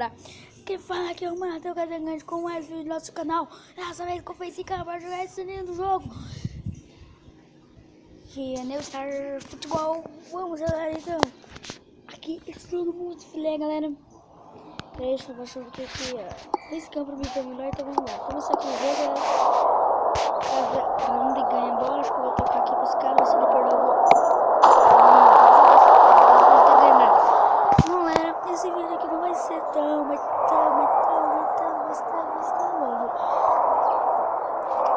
galera, quem fala aqui é o Matheus Casagrande com mais vídeo do nosso canal. Dessa vez que eu fiz cara para jogar esse lindo jogo, que é New Star Futebol. Vamos jogar então. Aqui, esse jogo é muito filé, galera. Deixa eu baixar aqui. Esse campo pra mim tá melhor, então vamos lá. Começar aqui o jogo, galera. Pra não ganhar a bola, acho que eu vou tocar aqui pra esse cara, se ele perder o gol. Esse vídeo aqui não vai ser tão longo.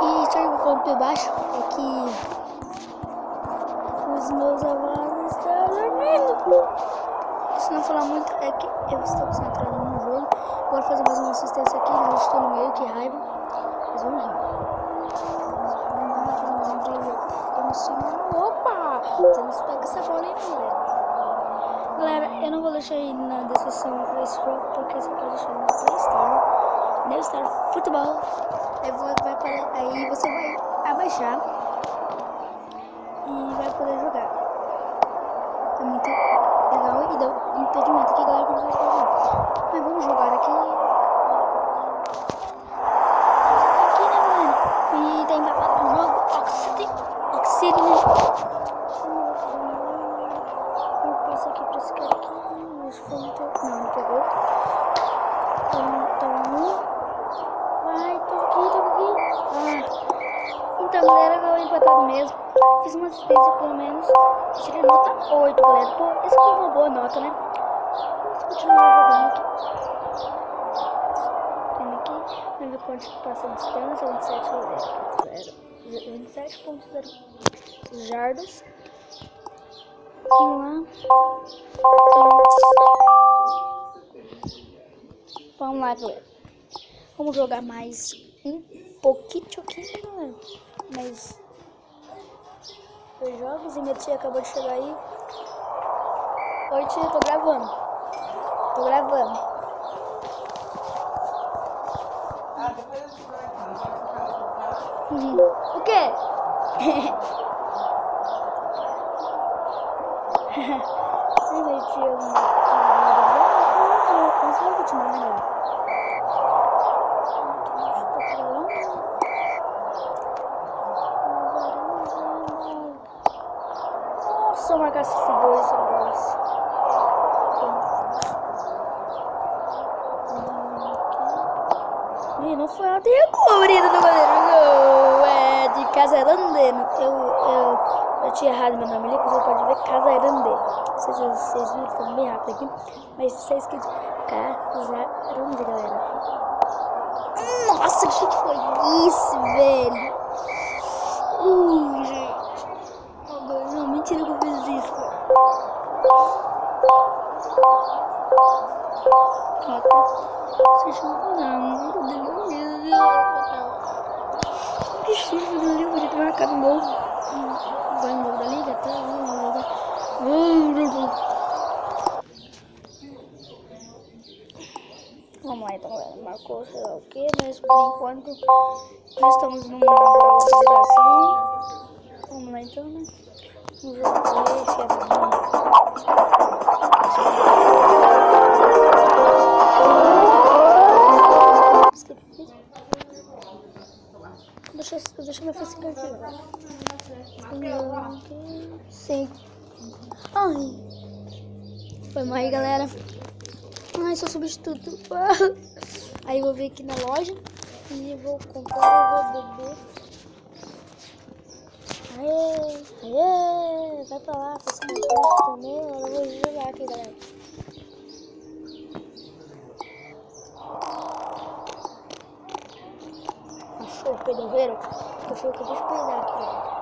E só que eu vou falar por baixo é que os meus avós estão dormindo. Se não falar muito é que eu estou concentrado no jogo. Bora fazer mais uma assistência aqui, eu estou no meio, que raiva. Mas vamos lá. Opa! Você não se pega essa bola aí, galera. Galera, eu não vou deixar aí na descrição esse jogo, porque você pode deixar no Play Store, New Star Futebol. Aí você vai abaixar e vai poder jogar. É muito legal e dá um impedimento aqui, galera, pra vocês jogar. Mas vamos jogar aqui. Aqui, né, galera? E tem babado do jogo Oxide, né? Aqui pra esse cara aqui, acho que foi muito... Não, não pegou. Então, vai, tô aqui. Então, galera, eu vou empatado mesmo. Fiz uma assistência, pelo menos. Tirei nota 8, galera. Pô, essa foi uma boa nota, né? Vamos continuar jogando aqui. Vem aqui, vamos ver quanto passa a distância. 27.0 jardas. Vamos lá. Vamos lá, galera. Vamos jogar mais um pouquinho aqui, galera. Mais 2 jogos. E minha tia acabou de chegar aí. Oi, tia, tô gravando. O quê? Ai, meu tio, eu vou continuar, né, galera? Nossa, eu marcar esse 2, eu gosto. E não foi a cobrida do goleiro. É de Casagrande. Eu tinha errado meu nome ali, você pode ver Casagrande. Vocês viram, foi bem rápido aqui. Mas isso é escrito Casagrande, galera. Nossa, que foi isso, velho? Gente. Não, mentira que eu fiz isso. Que chifre do livro, podia ter marcado um gol. Vai no gol da liga, tá? Vamos lá então, galera. Marcou sei lá o que, mas por enquanto nós estamos numa boa situação. Vamos lá então, né? Um jogo esse é bom. Deixa eu ver esse aqui, galera. Sim. Ai. Foi mal aí, galera. Ai, sou substituto. Aí eu vou vir aqui na loja e vou comprar e vou beber. Aê. Vai pra lá, fazer comprar também. Eu vou jogar aqui, galera. Cachorro pedoveiro. Cachorro que eu vou pegar aqui, galera.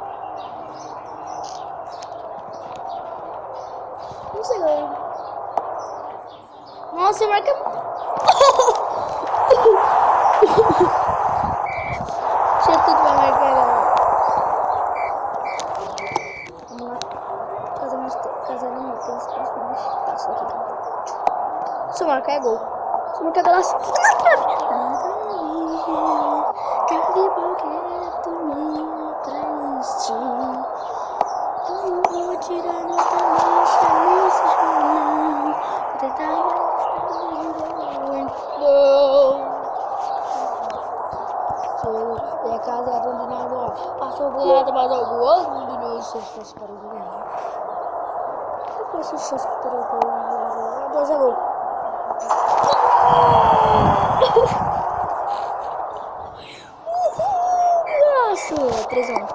Não sei, galera. Nossa, marca. Tinha tudo pra marcar, galera. Vamos lá. Casamento tem esse próximo. Tá, isso daqui, cara. Se eu marcar é gol. Se eu marcar é golaço. Foi. E a casa era onde nós morávamos. Passou por lá, mais algum ano, não sei se fosse para o ganhar. Depois se fosse para o ganhar. Agora já gol. Nossa, 3-1.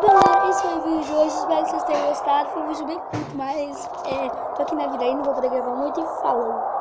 Galera, esse foi o vídeo de hoje. Espero que vocês tenham gostado. Foi um vídeo bem curto, mas tô aqui na vida aí, não vou poder gravar muito e falou.